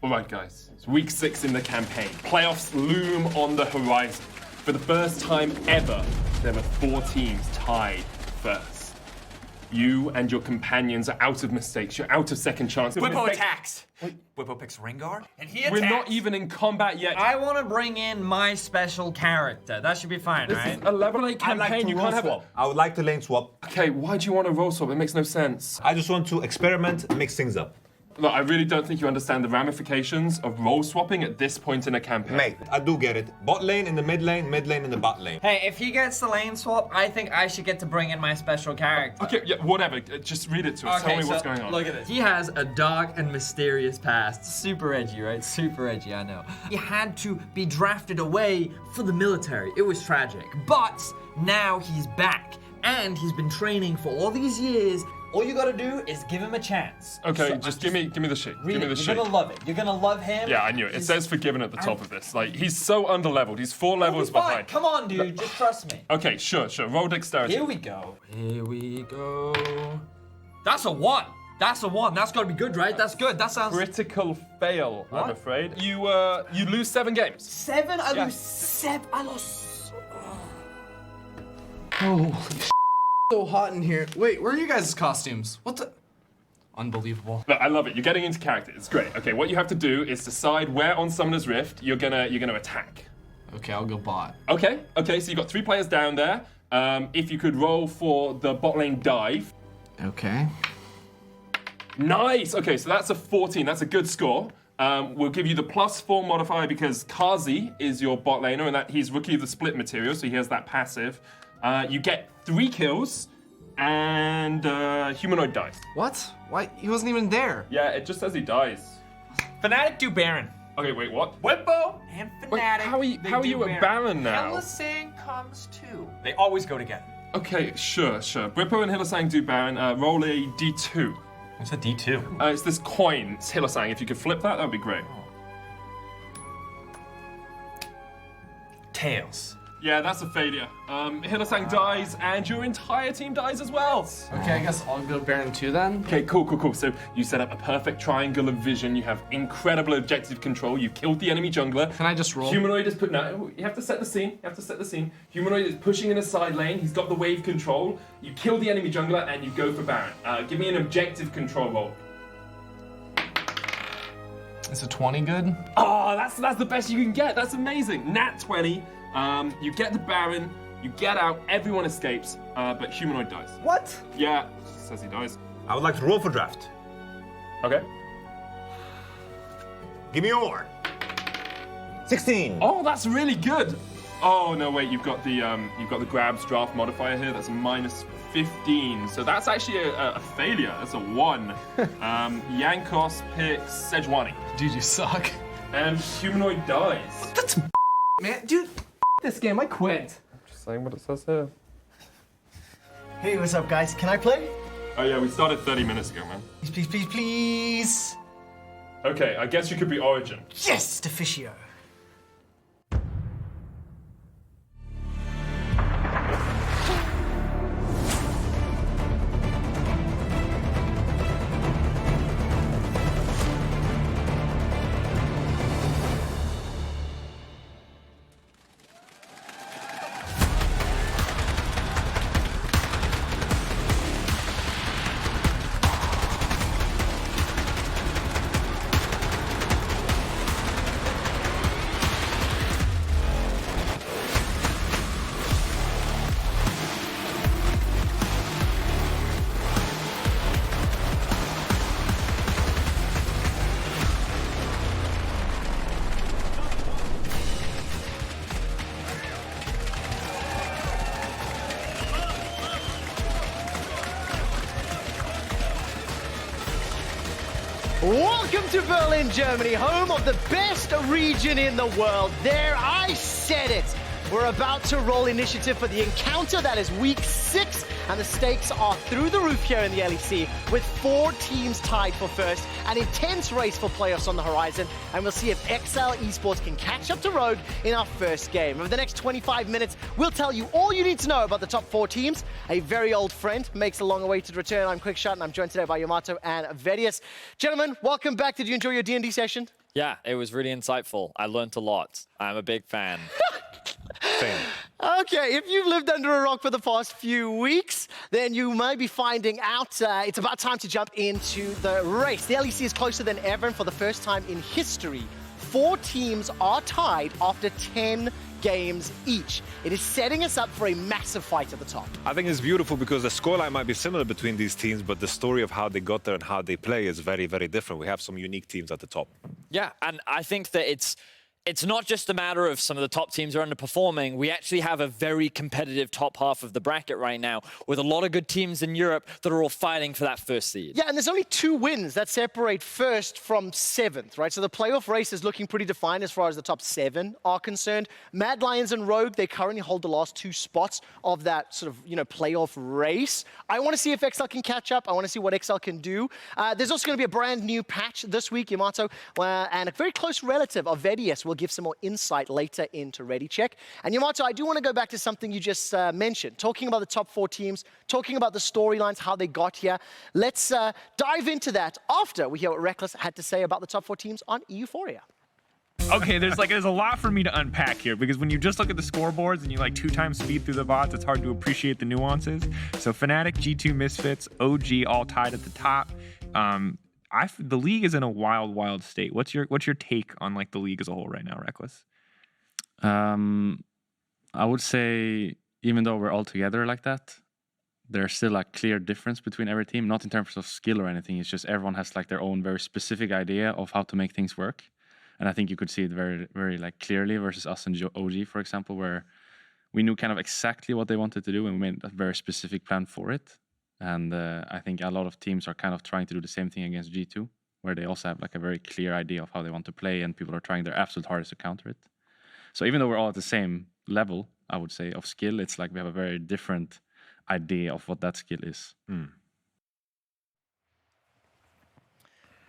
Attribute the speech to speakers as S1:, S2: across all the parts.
S1: All right, guys. It's week 6 in the campaign. Playoffs loom on the horizon. For the first time ever, there are 4 teams tied first. You and your companions are out of mistakes. You're out of second chances.
S2: Whippo attacks. Whippo picks Rengar, and he attacks.
S1: We're not even in combat yet.
S3: I want to bring in my special character. That should be fine,
S1: This
S3: right?
S1: is a level 8 campaign. You can't have it.
S4: I would like to lane swap.
S1: Okay, why do you want to roll swap? It makes no sense.
S4: I just want to experiment and mix things up.
S1: Look, I really don't think you understand the ramifications of role swapping at this point in a campaign.
S4: Mate, I do get it. Bot lane in the mid lane in the bot lane.
S3: Hey, if he gets the lane swap, I think I should get to bring in my special character.
S1: Okay, yeah, whatever. Just read it to us. Tell me what's going on.
S3: Look at this. He has a dark and mysterious past. Super edgy, right? Super edgy, I know. He had to be drafted away for the military. It was tragic. But now he's back, and he's been training for all these years. All you gotta do is give him a chance.
S1: Okay, just give me the shit. Give me the shit.
S3: You're gonna love it. You're gonna love him.
S1: Yeah, I knew it. It says forgiven at the top of this. Like, he's so underleveled. He's 4 levels
S3: Fine.
S1: behind.
S3: Come on, dude. Just trust me.
S1: Okay, sure. Roll dexterity.
S3: Here we go. Here we go. That's a 1. That's a 1. That's gotta be good, right? That's good. That sounds...
S1: Critical fail,
S3: What?
S1: I'm afraid. You lose 7 games.
S3: 7? I
S1: Yeah.
S3: lose 7. I lost...
S5: Holy so hot in here. Wait, where are you guys' costumes? What the? Unbelievable.
S1: Look, I love it. You're getting into character. It's great. Okay, what you have to do is decide where on Summoner's Rift you're gonna attack.
S5: Okay, I'll go bot.
S1: Okay, so you've got 3 players down there. If you could roll for the bot lane dive.
S5: Okay.
S1: Nice! Okay, so that's a 14. That's a good score. We'll give you the +4 modifier because Kazi is your bot laner and that he's Rookie of the Split material, so he has that passive. You get 3 kills and Humanoid dies.
S5: What? Why? He wasn't even there.
S1: Yeah, it just says he dies.
S3: Fnatic do Baron.
S1: Okay, wait, what?
S2: Whippo and Fnatic.
S1: Wait, how are you at Baron now?
S2: Hylissang comes too. They always go together.
S1: Okay, sure. Whippo and Hylissang do Baron. Roll a D2.
S2: What's a D2?
S1: It's this coin. It's Hylissang. If you could flip that would be great.
S2: Tails.
S1: Yeah, that's a failure. Hylissang dies, and your entire team dies as well.
S5: Okay, I guess I'll go Baron 2 then.
S1: Okay, cool. So you set up a perfect triangle of vision. You have incredible objective control. You killed the enemy jungler.
S5: Can I just roll?
S1: Humanoid is put. No, you have to set the scene. Humanoid is pushing in a side lane. He's got the wave control. You kill the enemy jungler, and you go for Baron. Give me an objective control roll.
S5: Is a 20 good?
S1: Oh, that's the best you can get. That's amazing. Nat 20. You get the Baron, you get out, everyone escapes, but Humanoid dies.
S3: What?
S1: Yeah, says he dies.
S4: I would like to roll for draft.
S1: Okay.
S4: Give me your 16.
S1: Oh, that's really good. Oh no, wait, you've got the grabs draft modifier here. That's a -15, so that's actually a failure. That's a 1. Yankos picks Sejuani,
S5: Dude, you suck.
S1: and Humanoid dies.
S5: That's man, dude. This game, I quit.
S1: Just saying what it says here.
S6: Hey, what's up, guys? Can I play?
S1: Oh yeah, we started 30 minutes ago, man.
S6: Please.
S1: Okay, I guess you could be Origen.
S6: Yes, Deficio.
S7: Welcome to Berlin, Germany, home of the best region in the world. There, I said it. We're about to roll initiative for the encounter that is week 6, and the stakes are through the roof here in the LEC, with 4 teams tied for first, an intense race for playoffs on the horizon, and we'll see if XL Esports can catch up to Rogue in our first game. Over the next 25 minutes, we'll tell you all you need to know about the top 4 teams. A very old friend makes a long-awaited return. I'm QuickShot, and I'm joined today by Yamato and VODS. Gentlemen, welcome back. Did you enjoy your D&D session?
S8: Yeah, it was really insightful. I learned a lot. I'm a big fan.
S4: Same.
S7: Okay, if you've lived under a rock for the past few weeks, then you might be finding out it's about time to jump into the race. The LEC is closer than ever, and for the first time in history, 4 teams are tied after 10 games each. It is setting us up for a massive fight at the top.
S4: I think it's beautiful because the scoreline might be similar between these teams, but the story of how they got there and how they play is very, very different. We have some unique teams at the top.
S8: Yeah, and I think that it's not just a matter of some of the top teams are underperforming. We actually have a very competitive top half of the bracket right now with a lot of good teams in Europe that are all fighting for that first seed.
S7: Yeah, and there's only 2 wins that separate first from 7th, right? So the playoff race is looking pretty defined as far as the top 7 are concerned. Mad Lions and Rogue, they currently hold the last 2 spots of that sort of, playoff race. I want to see if XL can catch up. I want to see what XL can do. There's also going to be a brand new patch this week, Yamato, and a very close relative of VODS will give some more insight later into Ready Check. And Yamato, I do want to go back to something you just mentioned, talking about the top 4 teams, talking about the storylines, how they got here. Let's dive into that after we hear what Reckless had to say about the top 4 teams on Euphoria.
S9: Okay, there's a lot for me to unpack here, because when you just look at the scoreboards and you 2 times speed through the VODs, it's hard to appreciate the nuances. So Fnatic, G2, Misfits, OG all tied at the top. The league is in a wild state. What's your take on the league as a whole right now, Reckless?
S10: I would say even though we're all together like that, there's still a clear difference between every team, not in terms of skill or anything. It's just everyone has their own very specific idea of how to make things work. And I think you could see it very, very clearly versus us and OG, for example, where we knew kind of exactly what they wanted to do and we made a very specific plan for it. And I think a lot of teams are kind of trying to do the same thing against G2, where they also have a very clear idea of how they want to play and people are trying their absolute hardest to counter it. So even though we're all at the same level, I would say, of skill, it's we have a very different idea of what that skill is.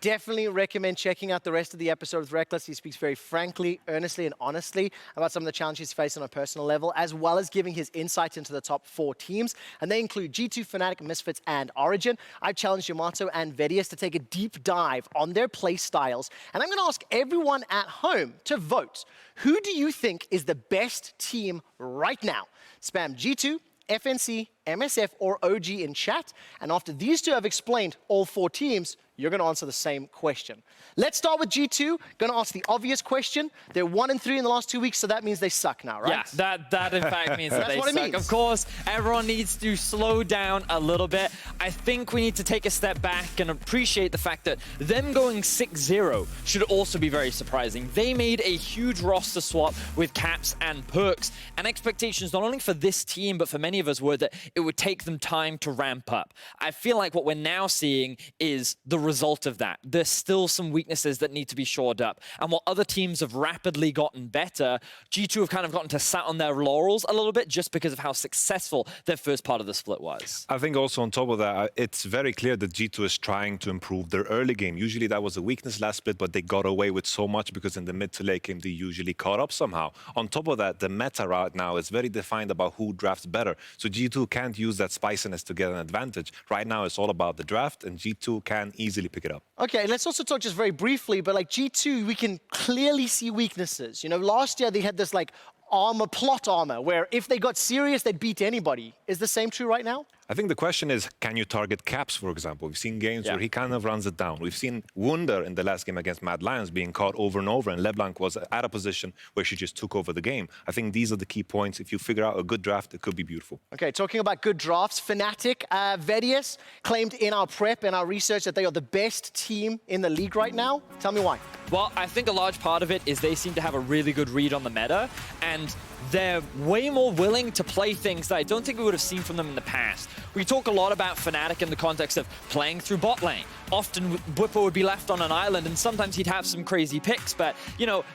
S7: Definitely recommend checking out the rest of the episode with Reckless. He speaks very frankly, earnestly, and honestly about some of the challenges he's faced on a personal level, as well as giving his insight into the top 4 teams. And they include G2, Fnatic, Misfits, and Origen. I've challenged Yamato and VODS to take a deep dive on their play styles. And I'm going to ask everyone at home to vote. Who do you think is the best team right now? Spam G2, FNC, MSF, or OG in chat. And after these 2 have explained all 4 teams, you're going to answer the same question. Let's start with G2. Going to ask the obvious question. They're 1-3 in the last 2 weeks, so that means they suck now, right?
S8: Yeah, that in fact means that they suck. Means. Of course, everyone needs to slow down a little bit. I think we need to take a step back and appreciate the fact that them going 6-0 should also be very surprising. They made a huge roster swap with caps and perks, and expectations not only for this team, but for many of us were that it would take them time to ramp up. I feel like what we're now seeing is the result of that. There's still some weaknesses that need to be shored up. And while other teams have rapidly gotten better, G2 have kind of gotten to sat on their laurels a little bit just because of how successful their first part of the split was.
S4: I think also on top of that, it's very clear that G2 is trying to improve their early game. Usually that was a weakness last split, but they got away with so much because in the mid to late game, they usually caught up somehow. On top of that, the meta right now is very defined about who drafts better. So G2 can't use that spiciness to get an advantage. Right now, it's all about the draft, and G2 can easily pick it up.
S7: Okay, let's also talk just very briefly, but G2, we can clearly see weaknesses. Last year they had this plot armor, where if they got serious, they'd beat anybody. Is the same true right now?
S4: I think the question is, can you target Caps, for example? We've seen games where he kind of runs it down. We've seen Wunder in the last game against Mad Lions being caught over and over, and LeBlanc was at a position where she just took over the game. I think these are the key points. If you figure out a good draft, it could be beautiful.
S7: Okay, talking about good drafts, Fnatic, VODS claimed in our prep and our research that they are the best team in the league right now. Tell me why.
S8: Well, I think a large part of it is they seem to have a really good read on the meta, and they're way more willing to play things that I don't think we would have seen from them in the past. We talk a lot about Fnatic in the context of playing through bot lane. Often, Bwipo would be left on an island, and sometimes he'd have some crazy picks, but,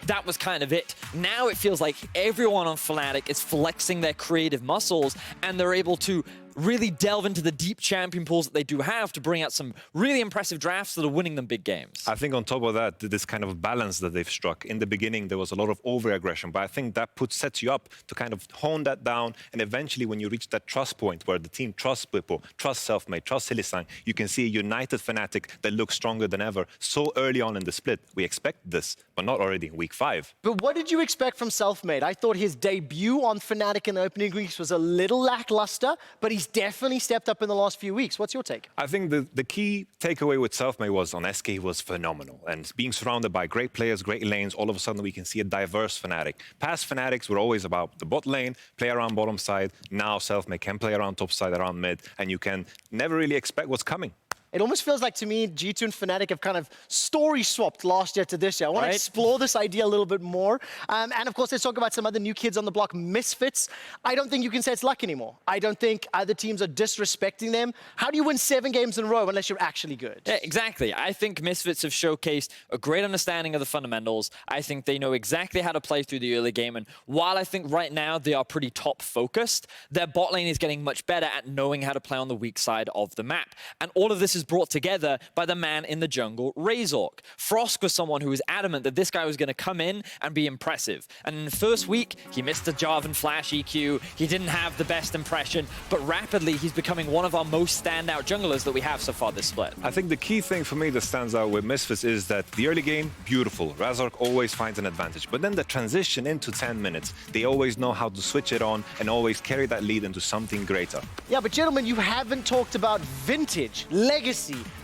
S8: that was kind of it. Now it feels like everyone on Fnatic is flexing their creative muscles, and they're able to really delve into the deep champion pools that they do have to bring out some really impressive drafts that are winning them big games.
S4: I think on top of that, this kind of balance that they've struck. In the beginning, there was a lot of over-aggression, but I think that sets you up to kind of hone that down, and eventually when you reach that trust point where the team trusts Bwipo, trusts Selfmade, trusts Hylissang, you can see a united Fnatic that looks stronger than ever. So early on in the split, we expect this, but not already in week 5.
S7: But what did you expect from Selfmade? I thought his debut on Fnatic in the opening weeks was a little lackluster, but he's definitely stepped up in the last few weeks. What's your take?
S4: I think the key takeaway with Selfmade was on SK was phenomenal. And being surrounded by great players, great lanes, all of a sudden we can see a diverse Fnatic. Past Fnatics were always about the bot lane, play around bottom side. Now Selfmade can play around top side, around mid, and you can never really expect what's coming.
S7: It almost feels like, to me, G2 and Fnatic have kind of story swapped last year to this year. I want to explore this idea a little bit more. And of course, let's talk about some other new kids on the block, Misfits. I don't think you can say it's luck anymore. I don't think other teams are disrespecting them. How do you win 7 games in a row unless you're actually good?
S8: Yeah, exactly. I think Misfits have showcased a great understanding of the fundamentals. I think they know exactly how to play through the early game. And while I think right now they are pretty top focused, their bot lane is getting much better at knowing how to play on the weak side of the map. And all of this is brought together by the man in the jungle, Razork. Frosk was someone who was adamant that this guy was going to come in and be impressive. And in the first week, he missed the Jarvan Flash EQ. He didn't have the best impression, but rapidly he's becoming one of our most standout junglers that we have so far this split.
S4: I think the key thing for me that stands out with Misfits is that the early game, beautiful. Razork always finds an advantage. But then the transition into 10 minutes, they always know how to switch it on and always carry that lead into something greater.
S7: Yeah, but gentlemen, you haven't talked about vintage, legacy,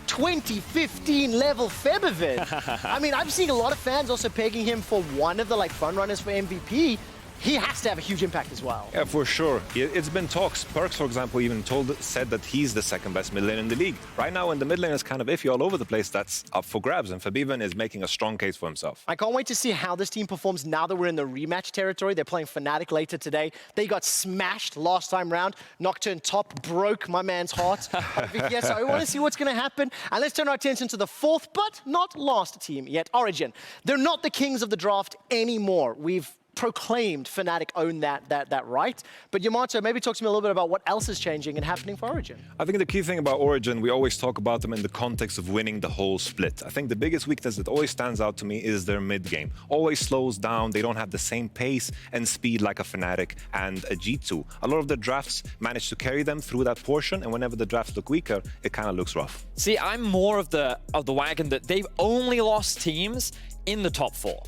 S7: 2015 level Febivid. I mean, I've seen a lot of fans also pegging him for one of the front runners for MVP. He has to have a huge impact as well.
S4: Yeah, for sure. It's been talks. Perks, for example, even said that he's the second best mid lane in the league. Right now, when the mid lane is kind of iffy all over the place, that's up for grabs, and Febiven is making a strong case for himself.
S7: I can't wait to see how this team performs now that we're in the rematch territory. They're playing Fnatic later today. They got smashed last time round. Nocturne top broke my man's heart. Yeah, so I want to see what's going to happen. And let's turn our attention to the fourth, but not last team yet, Origen. They're not the kings of the draft anymore. We've proclaimed Fnatic own that right. But Yamato, maybe talk to me a little bit about what else is changing and happening for Origen.
S4: I think the key thing about Origen, we always talk about them in the context of winning the whole split. I think the biggest weakness that always stands out to me is their mid game. Always slows down. They don't have the same pace and speed like a Fnatic and a G2. A lot of the drafts manage to carry them through that portion, and whenever the drafts look weaker, it kind of looks rough.
S8: See, I'm more of the wagon that they've only lost teams in the top 4.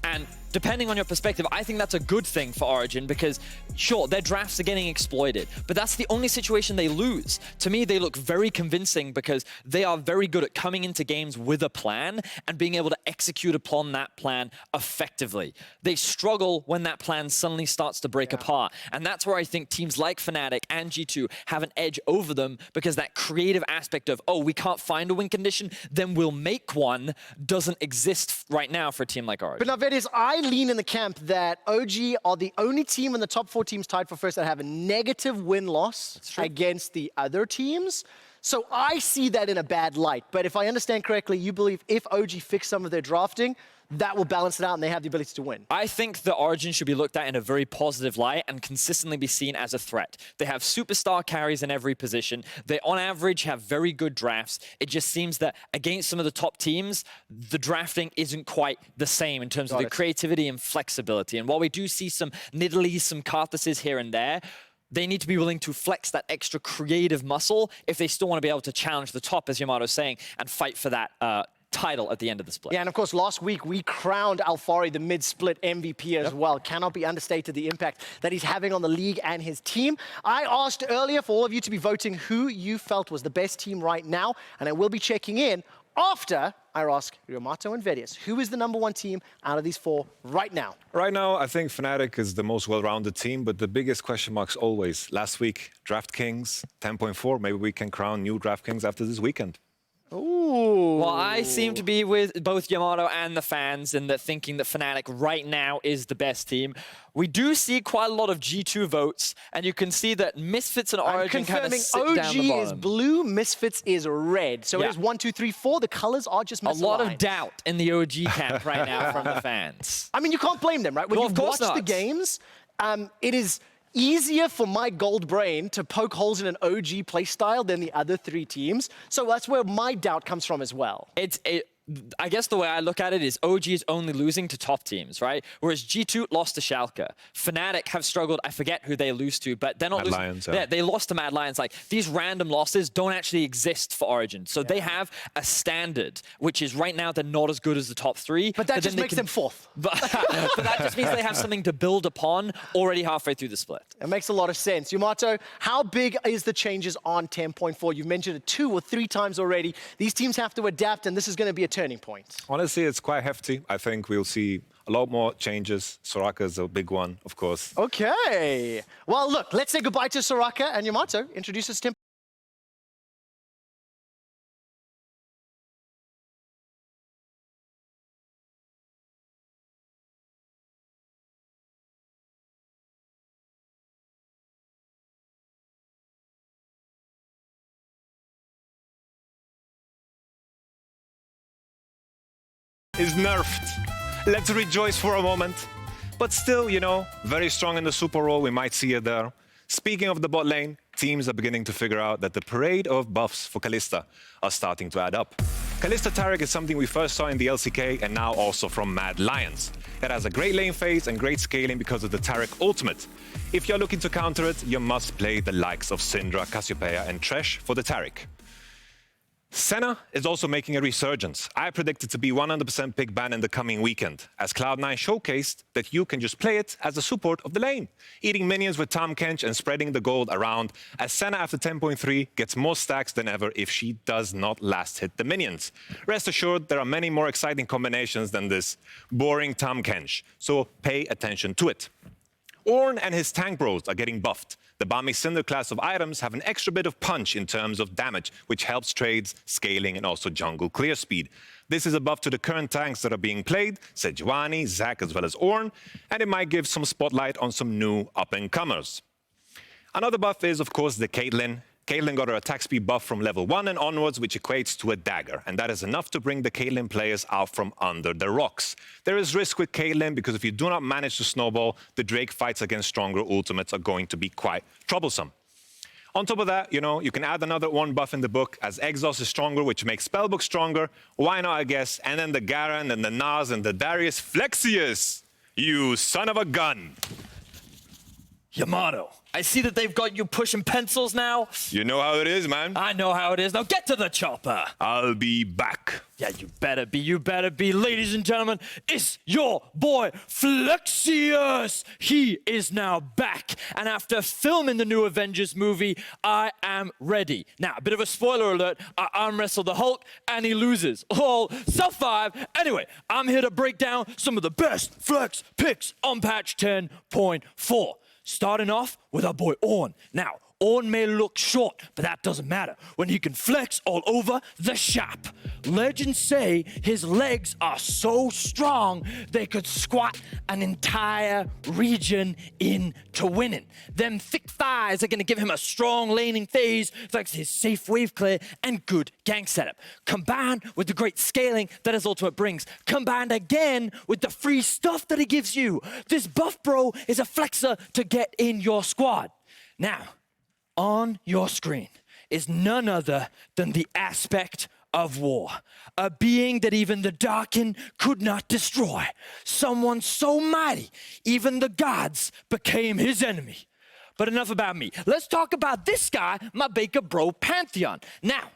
S8: And depending on your perspective, I think that's a good thing for Origen because, sure, their drafts are getting exploited, but that's the only situation they lose. To me, they look very convincing because they are very good at coming into games with a plan and being able to execute upon that plan effectively. They struggle when that plan suddenly starts to break apart. And that's where I think teams like Fnatic and G2 have an edge over them because that creative aspect of, oh, we can't find a win condition, then we'll make one, doesn't exist right now for a team like Origen.
S7: But now, Vedis, I lean in the camp that OG are the only team in the top 4 teams tied for first that have a negative win-loss against the other teams. So I see that in a bad light. But if I understand correctly, you believe if OG fix some of their drafting, that will balance it out and they have the ability to win.
S8: I think the Origen should be looked at in a very positive light and consistently be seen as a threat. They have superstar carries in every position. They, on average, have very good drafts. It just seems that against some of the top teams, the drafting isn't quite the same in terms of the creativity and flexibility. And while we do see some Nidalees, some Karthuses here and there, they need to be willing to flex that extra creative muscle if they still want to be able to challenge the top, as Yamato's saying, and fight for that title at the end of the split.
S7: Yeah, and of course, last week we crowned Alfari the mid-split MVP as well. Cannot be understated the impact that he's having on the league and his team. I asked earlier for all of you to be voting who you felt was the best team right now, and I will be checking in after I ask Yamato and Vedius, who is the #1 team out of these 4 right now?
S4: Right now, I think Fnatic is the most well-rounded team, but the biggest question marks always. Last week, DraftKings, 10.4. Maybe we can crown new DraftKings after this weekend.
S7: Ooh.
S8: Well, I seem to be with both Yamato and the fans in that thinking that Fnatic right now is the best team. We do see quite a lot of G2 votes, and you can see that Misfits and Origen kind of sit down the bottom.
S7: OG is blue, Misfits is red. So it is 1, 2, 3, 4. The colors are just misaligned.
S8: A lot of doubt in the OG camp right now from the fans.
S7: I mean, you can't blame them, right? When you watch the games, it is easier for my gold brain to poke holes in an OG playstyle than the other 3 teams. So that's where my doubt comes from as well.
S8: I guess the way I look at it is OG is only losing to top teams, right? Whereas G2 lost to Schalke. Fnatic have struggled. I forget who they lose to, but they're not
S4: Mad
S8: losing.
S4: Lions,
S8: yeah, they lost to Mad Lions. Like, these random losses don't actually exist for Origen. So they have a standard, which is right now they're not as good as the top 3.
S7: But that just makes them 4th.
S8: But that just means they have something to build upon already halfway through the split.
S7: It makes a lot of sense. Yamato, how big is the changes on 10.4? You've mentioned it 2 or 3 times already. These teams have to adapt, and this is going to be a turning point.
S4: Honestly, it's quite hefty. I think we'll see a lot more changes. Soraka is a big one, of course.
S7: Okay. Well, look, let's say goodbye to Soraka and Yamato. Introduce us to him.
S4: Is nerfed. Let's rejoice for a moment. But still, you know, very strong in the super role. We might see it there. Speaking of the bot lane, teams are beginning to figure out that the parade of buffs for Kalista are starting to add up. Kalista Taric is something we first saw in the LCK and now also from Mad Lions. It has a great lane phase and great scaling because of the Taric ultimate. If you're looking to counter it, you must play the likes of Syndra, Cassiopeia and Thresh for the Taric. Senna is also making a resurgence. I predict it to be 100% pick ban in the coming weekend, as Cloud9 showcased that you can just play it as a support of the lane, eating minions with Tahm Kench and spreading the gold around, as Senna after 10.3 gets more stacks than ever if she does not last hit the minions. Rest assured, there are many more exciting combinations than this boring Tahm Kench, so pay attention to it. Ornn and his tank bros are getting buffed. The Bami Cinder class of items have an extra bit of punch in terms of damage, which helps trades, scaling, and also jungle clear speed. This is a buff to the current tanks that are being played, Sejuani, Zac, as well as Ornn, and it might give some spotlight on some new up-and-comers. Another buff is, of course, the Caitlyn. Caitlyn got her attack speed buff from level 1 and onwards, which equates to a dagger, and that is enough to bring the Caitlyn players out from under the rocks. There is risk with Caitlyn because if you do not manage to snowball, the Drake fights against stronger ultimates are going to be quite troublesome. On top of that, you know, you can add another 1 buff in the book, as Exhaust is stronger, which makes Spellbook stronger. Why not, I guess? And then the Garen and the Naz and the Darius Flexius. You son of a gun.
S8: Yamato, I see that they've got you pushing pencils now.
S4: You know how it is, man.
S8: I know how it is. Now get to the chopper.
S4: I'll be back.
S8: Yeah, you better be. You better be. Ladies and gentlemen, it's your boy, Flexius. He is now back. And after filming the new Avengers movie, I am ready. Now, a bit of a spoiler alert. I arm wrestle the Hulk, and he loses. Oh, self 5. Anyway, I'm here to break down some of the best flex picks on patch 10.4. Starting off with our boy Ornn. Now, Ornn may look short, but that doesn't matter when he can flex all over the shop. Legends say his legs are so strong they could squat an entire region into winning. Them thick thighs are going to give him a strong laning phase thanks to his safe wave clear and good gank setup. Combined with the great scaling that his ultimate brings. Combined again with the free stuff that he gives you. This buff bro is a flexer to get in your squad. Now, on your screen is none other than the aspect of war. A being that even the Darkin could not destroy. Someone so mighty, even the gods became his enemy. But enough about me. Let's talk about this guy, my Baker Bro Pantheon. Now,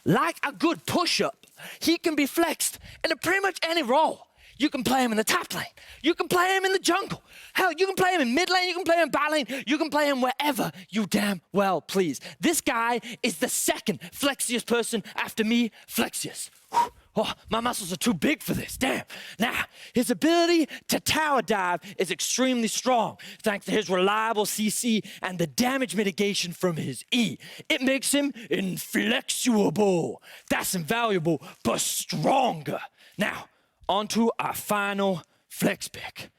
S8: like a good push-up, he can be flexed in pretty much any role. You can play him in the top lane. You can play him in the jungle. Hell, you can play him in mid lane. You can play him in bot lane. You can play him wherever you damn well please. This guy is the second Flexius person after me, Flexius. Whew. Oh, my muscles are too big for this, damn. Now, his ability to tower dive is extremely strong, thanks to his reliable CC and the damage mitigation from his E. It makes him inflexible. That's invaluable, but stronger. Now, onto our final flex pick.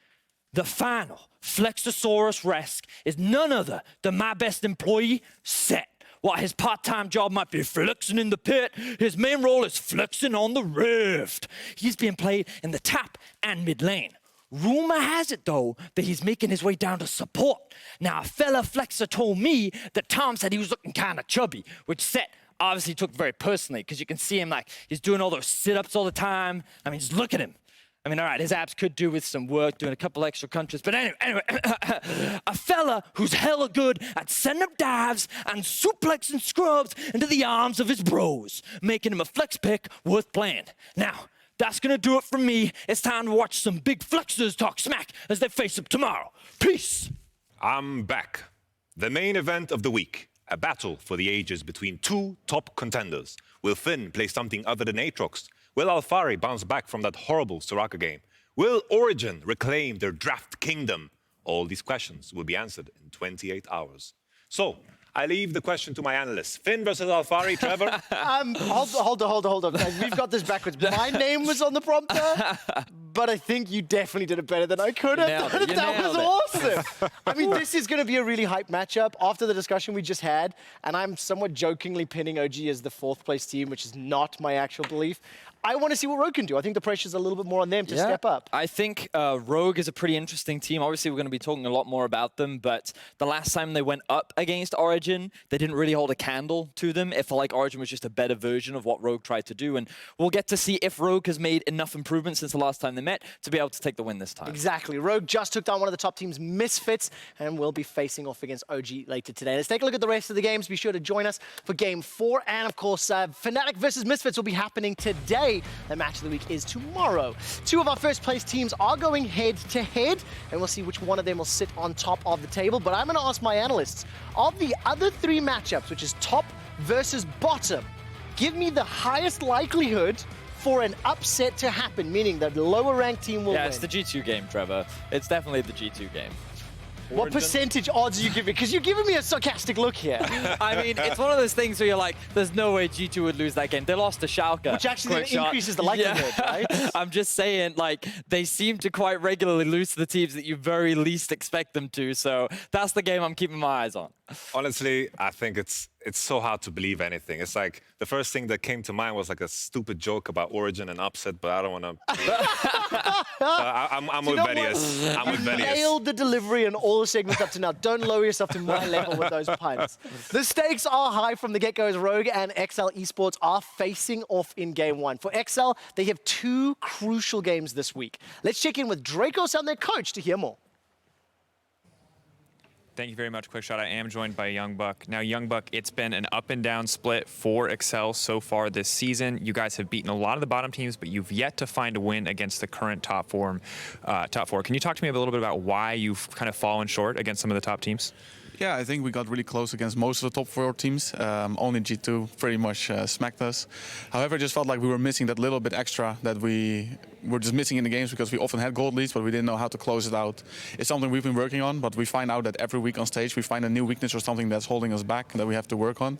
S8: The final Flexosaurus Resk is none other than my best employee, Set. While his part-time job might be flexing in the pit, his main role is flexing on the rift. He's being played in the top and mid lane. Rumor has it, though, that he's making his way down to support. Now, a fella Flexer told me that Tom said he was looking kind of chubby, which Set obviously took very personally, because you can see him like he's doing all those sit-ups all the time. I mean, just look at him. I mean, all right, his abs could do with some work, doing a couple extra crunches. But anyway, a fella who's hella good at setting up dives and suplexing scrubs into the arms of his bros, making him a flex pick worth playing. Now, that's gonna do it from me. It's time to watch some big flexers talk smack as they face up tomorrow. Peace.
S4: I'm back. The main event of the week. A battle for the ages between two top contenders. Will Finn play something other than Aatrox? Will Alphari bounce back from that horrible Soraka game? Will Origen reclaim their draft kingdom? All these questions will be answered in 28 hours. So, I leave the question to my analysts. Finn versus Alphari, Trevor?
S7: Hold on. We've got this backwards. My name was on the prompter, but I think you definitely did it better than I could have. That was awesome. I mean, this is going to be a really hype matchup after the discussion we just had, and I'm somewhat jokingly pinning OG as the 4th place team, which is not my actual belief. I want to see what Rogue can do. I think the pressure's a little bit more on them to step up.
S8: I think Rogue is a pretty interesting team. Obviously, we're going to be talking a lot more about them, but the last time they went up against Origen, they didn't really hold a candle to them. It felt like Origen was just a better version of what Rogue tried to do, and we'll get to see if Rogue has made enough improvements since the last time they met to be able to take the win this time.
S7: Exactly. Rogue just took down one of the top teams, Misfits, and will be facing off against OG later today. Let's take a look at the rest of the games. Be sure to join us for Game 4, and of course, Fnatic versus Misfits will be happening today. The match of the week is tomorrow. 2 of our first place teams are going head to head, and we'll see which one of them will sit on top of the table. But I'm going to ask my analysts, of the other 3 matchups, which is top versus bottom, give me the highest likelihood for an upset to happen, meaning the lower ranked team will win.
S8: Yeah, it's the G2 game, Trevor. It's definitely the G2 game.
S7: What percentage odds are you giving? Because you're giving me a sarcastic look here.
S8: I mean, it's one of those things where you're like, there's no way G2 would lose that game. They lost to Schalke.
S7: Which actually increases the likelihood, right?
S8: I'm just saying, like, they seem to quite regularly lose to the teams that you very least expect them to. So that's the game I'm keeping my eyes on.
S4: Honestly, I think it's so hard to believe anything. It's like the first thing that came to mind was like a stupid joke about Origen and upset, but I don't want to. I'm with Vedius. I'm with Vedius.
S7: Nailed the delivery and all the segments up to now. Don't lower yourself to my level with those puns. The stakes are high from the get-go as Rogue and XL Esports are facing off in Game 1. For XL, they have 2 crucial games this week. Let's check in with Dracos and their coach to hear more.
S11: Thank you very much, QuickShot. I am joined by Youngbuck. Now, Youngbuck, it's been an up and down split for Excel so far this season. You guys have beaten a lot of the bottom teams, but you've yet to find a win against the current top four. Can you talk to me a little bit about why you've kind of fallen short against some of the top teams?
S12: Yeah, I think we got really close against most of the top 4 teams. Only G2 pretty much smacked us. However, I just felt like we were missing that little bit extra that we were just missing in the games because we often had gold leads, but we didn't know how to close it out. It's something we've been working on, but we find out that every week on stage we find a new weakness or something that's holding us back that we have to work on.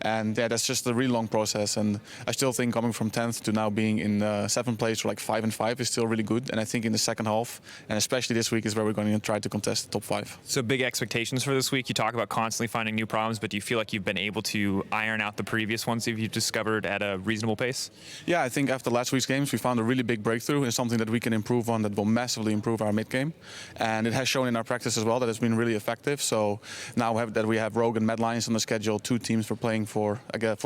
S12: And yeah, that's just a really long process. And I still think coming from 10th to now being in 7th place or like 5-5 is still really good. And I think in the second half, and especially this week, is where we're going to try to contest the top 5.
S11: So big expectations for this week. You talk about constantly finding new problems, but do you feel like you've been able to iron out the previous ones that you've discovered at a reasonable pace?
S12: Yeah, I think after last week's games, we found a really big breakthrough and something that we can improve on that will massively improve our mid game. And it has shown in our practice as well that it's been really effective. So now we have Rogue and Mad Lions on the schedule, 2 teams we're playing for that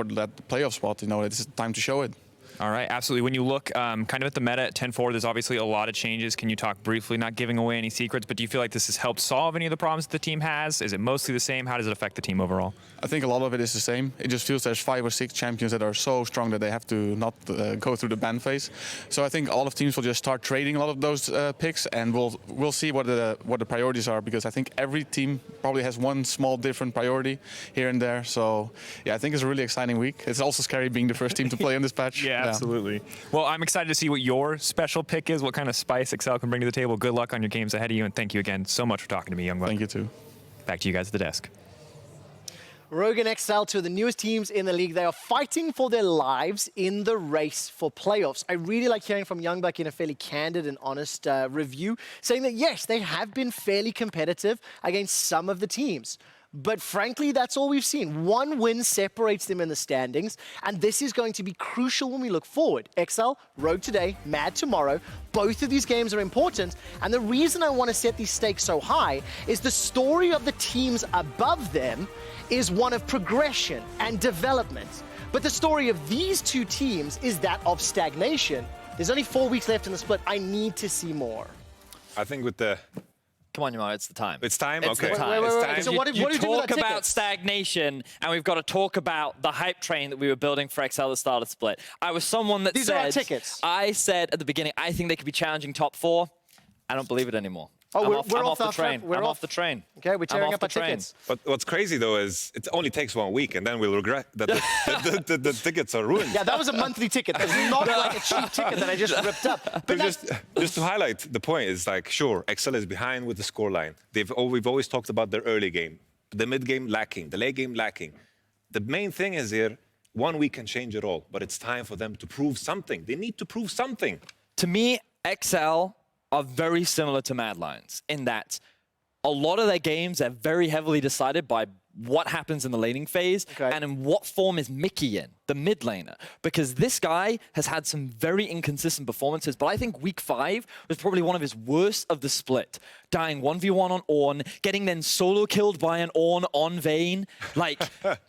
S12: playoff spot. You know, it's time to show it.
S11: All right, absolutely. When you look kind of at the meta at 10-4, there's obviously a lot of changes. Can you talk briefly, not giving away any secrets, but do you feel like this has helped solve any of the problems that the team has? Is it mostly the same? How does it affect the team overall?
S12: I think a lot of it is the same. It just feels there's 5 or 6 champions that are so strong that they have to not go through the ban phase. So I think all of teams will just start trading a lot of those picks, and we'll see what the priorities are, because I think every team probably has one small different priority here and there. So yeah, I think it's a really exciting week. It's also scary being the first team to play on this patch.
S11: Yeah, absolutely. Well, I'm excited to see what your special pick is, what kind of spice Excel can bring to the table. Good luck on your games ahead of you, and thank you again so much for talking to me, Youngbuck.
S12: Thank you too.
S11: Back to you guys at the desk.
S7: Rogue and XL, 2 of the newest teams in the league. They are fighting for their lives in the race for playoffs. I really like hearing from Youngbuck in a fairly candid and honest review, saying that yes, they have been fairly competitive against some of the teams. But frankly, that's all we've seen. One win separates them in the standings, and this is going to be crucial when we look forward. XL, Rogue today, Mad tomorrow. Both of these games are important, and the reason I want to set these stakes so high is the story of the teams above them is one of progression and development. But the story of these two teams is that of stagnation. There's only 4 weeks left in the split. I need to see more.
S4: I think with the...
S8: Come on, Yamar, it's the time.
S4: It's time?
S8: It's
S4: Okay.
S8: the time.
S7: Wait.
S4: It's time.
S7: So what do you do with
S8: talk
S7: our
S8: about
S7: tickets?
S8: stagnation, and we've got to talk about the hype train that we were building for XL at the start of Split. I was someone that
S7: These
S8: said...
S7: are our tickets.
S8: I said at the beginning, I think they could be challenging top 4. I don't believe it anymore.
S7: Oh,
S8: I'm
S7: we're
S8: off the
S7: off
S8: train.
S7: We're
S8: I'm
S7: off.
S8: off the train.
S7: Okay, we're tearing
S8: I'm
S7: up
S8: off
S7: our
S8: the train.
S7: tickets.
S4: But what's crazy though is it only takes 1 week and then we'll regret that the tickets are ruined.
S7: Yeah, that was a monthly ticket. That's not like a cheap ticket that I just ripped up. But
S4: just to highlight the point is like, sure, XL is behind with the scoreline. We've always talked about their early game, the mid game lacking, the late game lacking. The main thing is here, 1 week can change it all, but it's time for them to prove something. They need to prove something.
S8: To me, XL are very similar to Mad Lions in that a lot of their games are very heavily decided by what happens in the laning phase and in what form is Mickey in, the mid laner. Because this guy has had some very inconsistent performances, but I think week 5 was probably one of his worst of the split. Dying 1v1 on Ornn, getting then solo killed by an Ornn on Vayne. Like,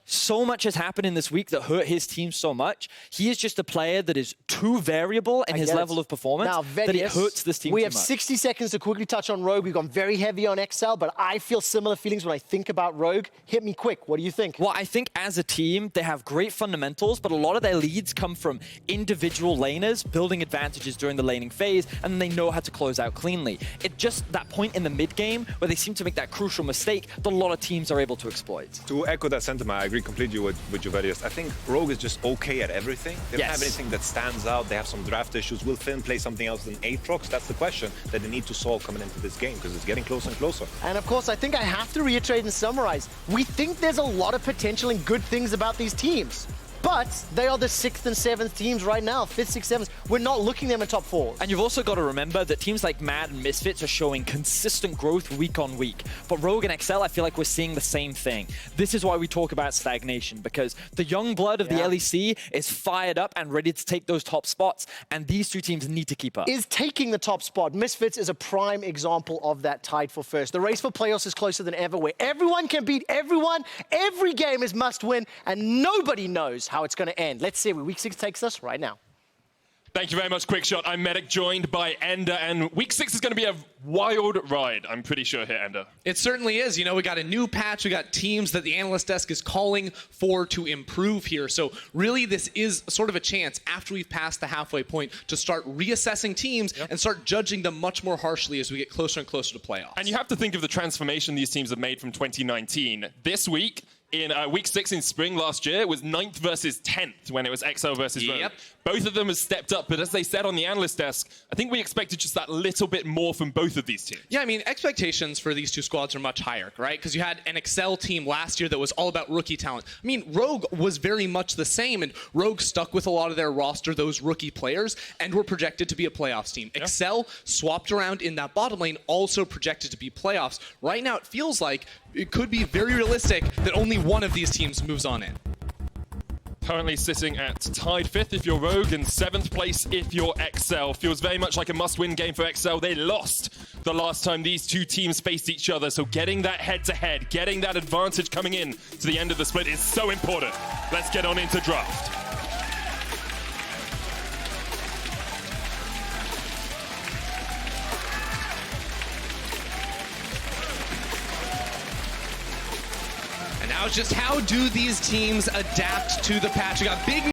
S8: so much has happened in this week that hurt his team so much. He is just a player that is too variable in his level of performance that it hurts this team
S7: We
S8: too
S7: have
S8: much.
S7: 60 seconds to quickly touch on Rogue. We've gone very heavy on XL, but I feel similar feelings when I think about Rogue. Hit me quick. What do you think?
S8: Well, I think as a team, they have great fundamentals, but a lot of their leads come from individual laners building advantages during the laning phase, and they know how to close out cleanly. It just that point in the mid game where they seem to make that crucial mistake that a lot of teams are able to exploit.
S4: To echo that sentiment, I agree completely with you, VODS. I think Rogue is just okay at everything. They don't have anything that stands out. They have some draft issues. Will Finn play something else than Aatrox? That's the question that they need to solve coming into this game because it's getting closer and closer.
S7: And of course, I think I have to reiterate and summarize. We think there's a lot of potential and good things about these teams. But they are the 6th and 7th teams right now, 5th, 6th, 7th. We're not looking at them in top 4.
S8: And you've also got to remember that teams like Mad and Misfits are showing consistent growth week on week. But Rogue and XL, I feel like we're seeing the same thing. This is why we talk about stagnation, because the young blood of the LEC is fired up and ready to take those top spots, and these two teams need to keep up.
S7: Is taking the top spot. Misfits is a prime example of that, tied for first. The race for playoffs is closer than ever, where everyone can beat everyone, every game is must win, and nobody knows how it's going to end. Let's see where week 6 takes us right now.
S1: Thank you very much, Quickshot. I'm Medic, joined by Ender, and week 6 is going to be a wild ride, I'm pretty sure, here, Ender.
S5: It certainly is. You know, we got a new patch. We got teams that the analyst desk is calling for to improve here. So really, this is sort of a chance after we've passed the halfway point to start reassessing teams and start judging them much more harshly as we get closer and closer to playoffs.
S1: And you have to think of the transformation these teams have made from 2019. This week, in week 6 in spring last year, it was 9th versus 10th when it was XL versus Rogue. Both of them have stepped up, but as they said on the analyst desk, I think we expected just that little bit more from both of these teams.
S5: Yeah, I mean, expectations for these two squads are much higher, right? Because you had an XL team last year that was all about rookie talent. I mean, Rogue was very much the same, and Rogue stuck with a lot of their roster, those rookie players, and were projected to be a playoffs team. XL swapped around in that bottom lane, also projected to be playoffs. Right now, it feels like it could be very realistic that only one of these teams moves on in.
S1: Currently sitting at tied 5th if you're Rogue and 7th place if you're XL. Feels very much like a must-win game for XL. They lost the last time these two teams faced each other, so getting that head-to-head, getting that advantage coming in to the end of the split is so important. Let's get on into draft.
S5: And now it's just how do these teams adapt to the patch? We got big